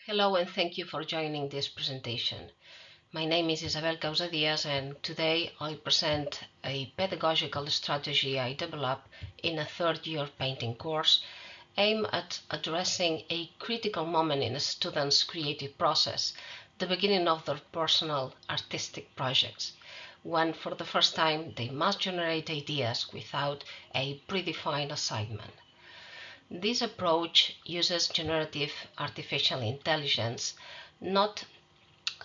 Hello and thank you for joining this presentation. My name is Isabel Causa Diaz and today I'll present a pedagogical strategy I developed in a third-year painting course aimed at addressing a critical moment in a student's creative process, the beginning of their personal artistic projects, when for the first time they must generate ideas without a predefined assignment. This approach uses generative artificial intelligence not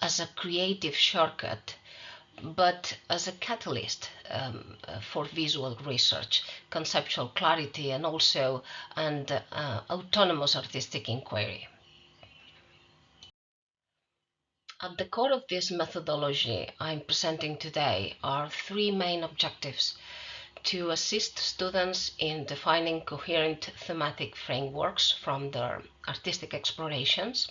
as a creative shortcut, but as a catalyst for visual research, conceptual clarity, and also autonomous artistic inquiry. At the core of this methodology I'm presenting today are three main objectives: to assist students in defining coherent thematic frameworks from their artistic explorations,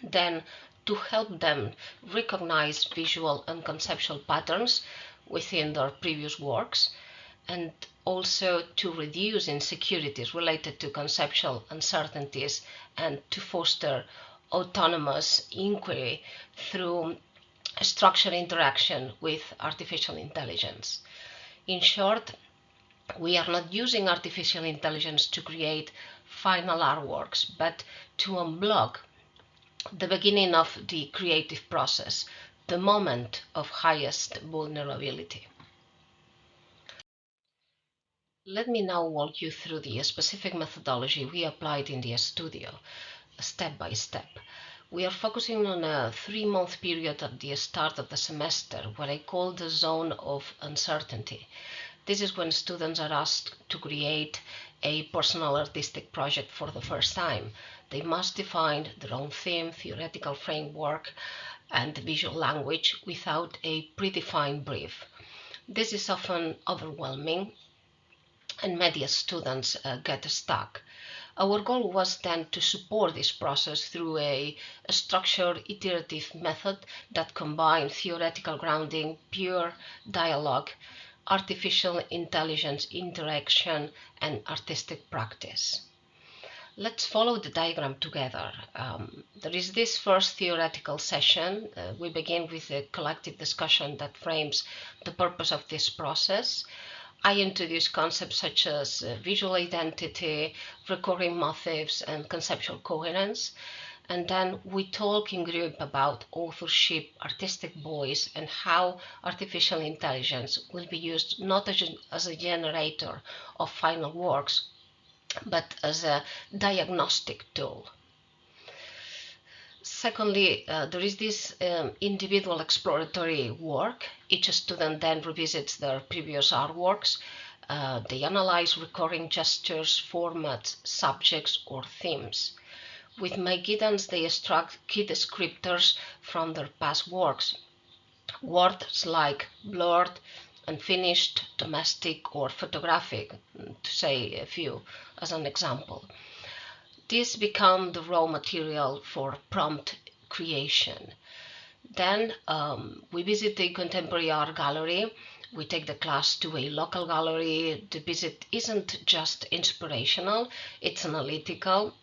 then to help them recognize visual and conceptual patterns within their previous works, and also to reduce insecurities related to conceptual uncertainties and to foster autonomous inquiry through structured interaction with artificial intelligence. In short, we are not using artificial intelligence to create final artworks, but to unblock the beginning of the creative process, the moment of highest vulnerability. Let me now walk you through the specific methodology we applied in the studio, step by step. We are focusing on a 3-month period at the start of the semester, what I call the zone of uncertainty. This is when students are asked to create a personal artistic project for the first time. They must define their own theme, theoretical framework, and visual language without a predefined brief. This is often overwhelming and many students get stuck. Our goal was then to support this process through a structured iterative method that combined theoretical grounding, pure dialogue, artificial intelligence interaction, and artistic practice. Let's follow the diagram together. There is this first theoretical session. We begin with a collective discussion that frames the purpose of this process. I introduce concepts such as visual identity, recurring motifs, and conceptual coherence. And then we talk in group about authorship, artistic voice, and how artificial intelligence will be used not as a generator of final works, but as a diagnostic tool. Secondly, there is this individual exploratory work. Each student then revisits their previous artworks. They analyze recurring gestures, formats, subjects, or themes. With my guidance, they extract key descriptors from their past works. Words like blurred, unfinished, domestic, or photographic, to say a few as an example. These become the raw material for prompt creation. Then we visit the contemporary art gallery. We take the class to a local gallery. The visit isn't just inspirational, it's analytical.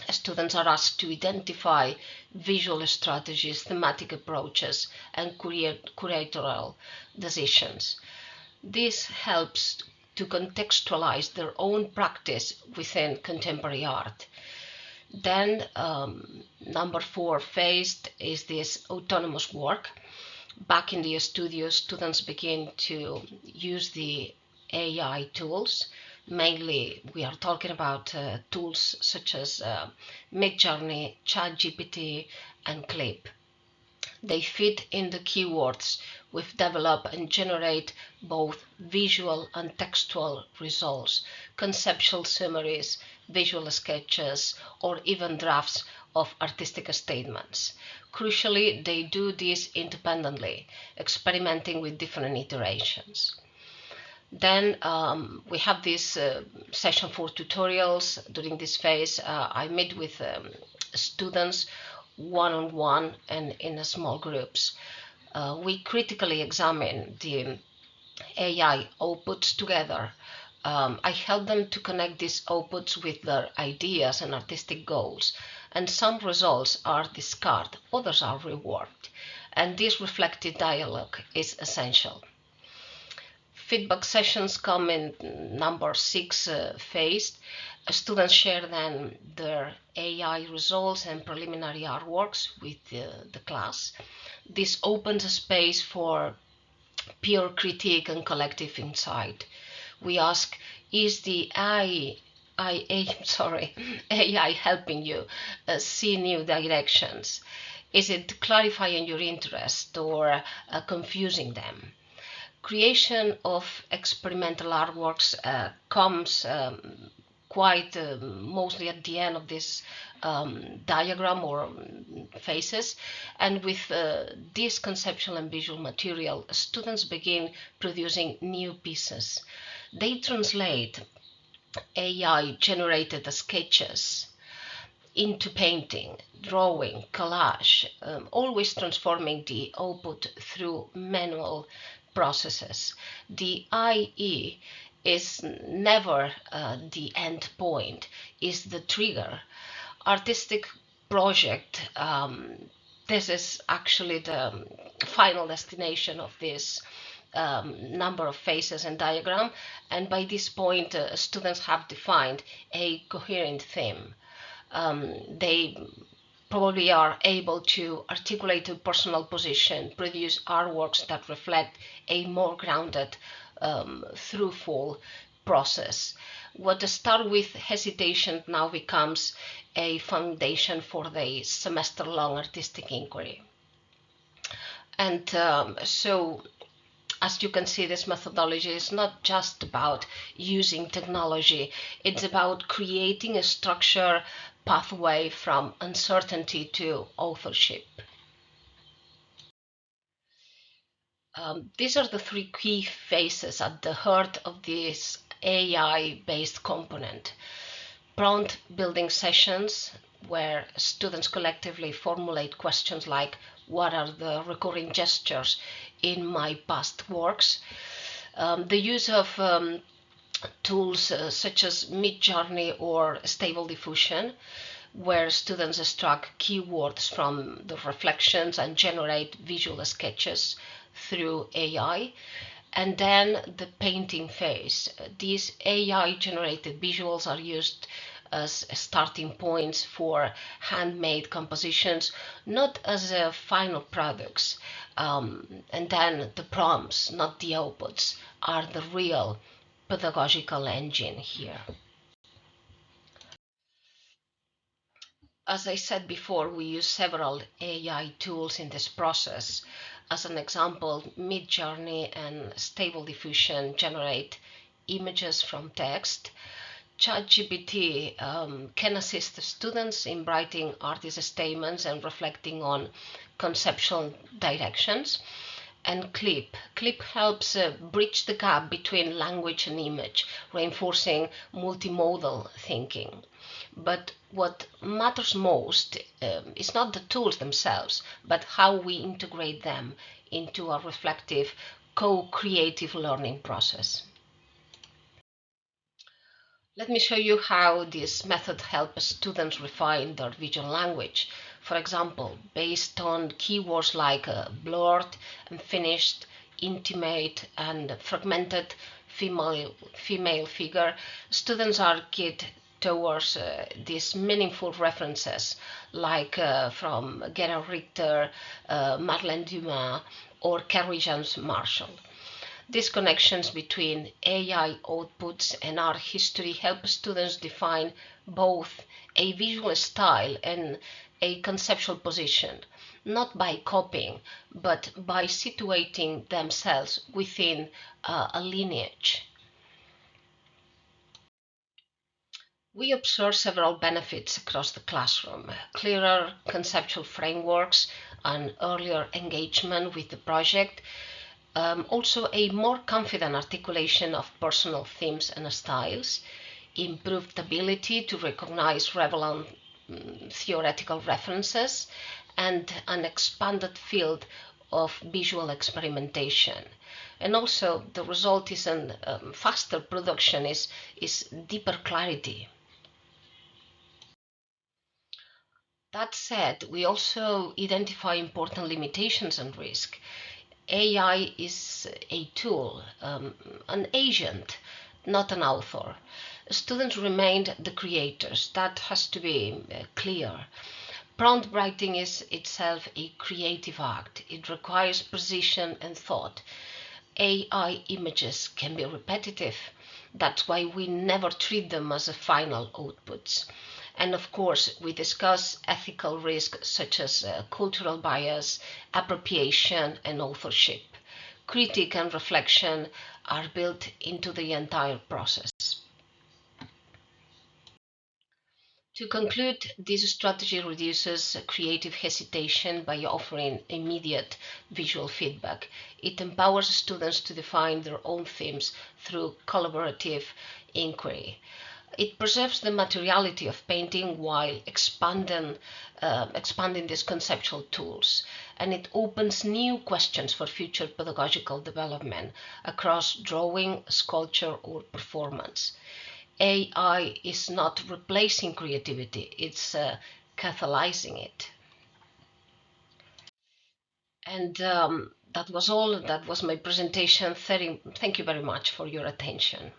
Students are asked to identify visual strategies, thematic approaches, and curatorial decisions. This helps to contextualize their own practice within contemporary art. Then, number 4 phase is this autonomous work. Back in the studio, students begin to use the AI tools. Mainly, we are talking about tools such as Midjourney, ChatGPT, and Clip. They fit in the keywords we've developed and generate both visual and textual results, conceptual summaries, visual sketches, or even drafts of artistic statements. Crucially, they do this independently, experimenting with different iterations. Then we have this session for tutorials. During this phase, I meet with students one-on-one and in small groups. We critically examine the AI outputs together. I help them to connect these outputs with their ideas and artistic goals, and some results are discarded, others are rewarded, and this reflective dialogue is essential. Feedback sessions come in number 6 phase. Students share then their AI results and preliminary artworks with the class. This opens a space for peer critique and collective insight. We ask, is the AI helping you see new directions? Is it clarifying your interest or confusing them? Creation of experimental artworks comes quite mostly at the end of this diagram or phases, and with this conceptual and visual material, students begin producing new pieces. They translate AI generated sketches into painting, drawing, collage, always transforming the output through manual processes. The IE is never the end point, is the trigger. Artistic project, this is actually the final destination of this number of phases and diagram, and by this point students have defined a coherent theme. They probably are able to articulate a personal position, produce artworks that reflect a more grounded, truthful process. What started with hesitation now becomes a foundation for the semester-long artistic inquiry. And so, as you can see, this methodology is not just about using technology, it's about creating a structure pathway from uncertainty to authorship. These are the three key phases at the heart of this AI-based component. Prompt building sessions, where students collectively formulate questions like, what are the recurring gestures in my past works? The use of tools such as Midjourney or Stable Diffusion, where students extract keywords from the reflections and generate visual sketches through AI. And then the painting phase. These AI generated visuals are used as starting points for handmade compositions, not as final products. And then the prompts, not the outputs, are the real pedagogical engine here. As I said before, we use several AI tools in this process. As an example, Midjourney and Stable Diffusion generate images from text. ChatGPT can assist students in writing artist statements and reflecting on conceptual directions. And Clip helps bridge the gap between language and image, reinforcing multimodal thinking. But what matters most is not the tools themselves, but how we integrate them into a reflective, co-creative learning process. Let me show you how this method helps students refine their visual language. For example, based on keywords like blurred and finished, intimate and fragmented female figure, students are geared towards these meaningful references like from Gerhard Richter, Madeleine Dumas or Carrie James Marshall. These connections between AI outputs and art history help students define both a visual style and a conceptual position, not by copying, but by situating themselves within a lineage. We observe several benefits across the classroom: clearer conceptual frameworks, an earlier engagement with the project, also a more confident articulation of personal themes and styles, improved ability to recognize relevant theoretical references, and an expanded field of visual experimentation. And also the result is a faster production, is deeper clarity. That said, we also identify important limitations and risk. AI is a tool, an agent, not an author. Students remain the creators. That has to be clear. Prompt writing is itself a creative act. It requires precision and thought. AI images can be repetitive. That's why we never treat them as a final outputs. And of course, we discuss ethical risks such as cultural bias, appropriation, and authorship. Critique and reflection are built into the entire process. To conclude, this strategy reduces creative hesitation by offering immediate visual feedback. It empowers students to define their own themes through collaborative inquiry. It preserves the materiality of painting while expanding these conceptual tools, and it opens new questions for future pedagogical development across drawing, sculpture, or performance. AI is not replacing creativity, it's catalyzing it. And that was all. That was my presentation. Thank you very much for your attention.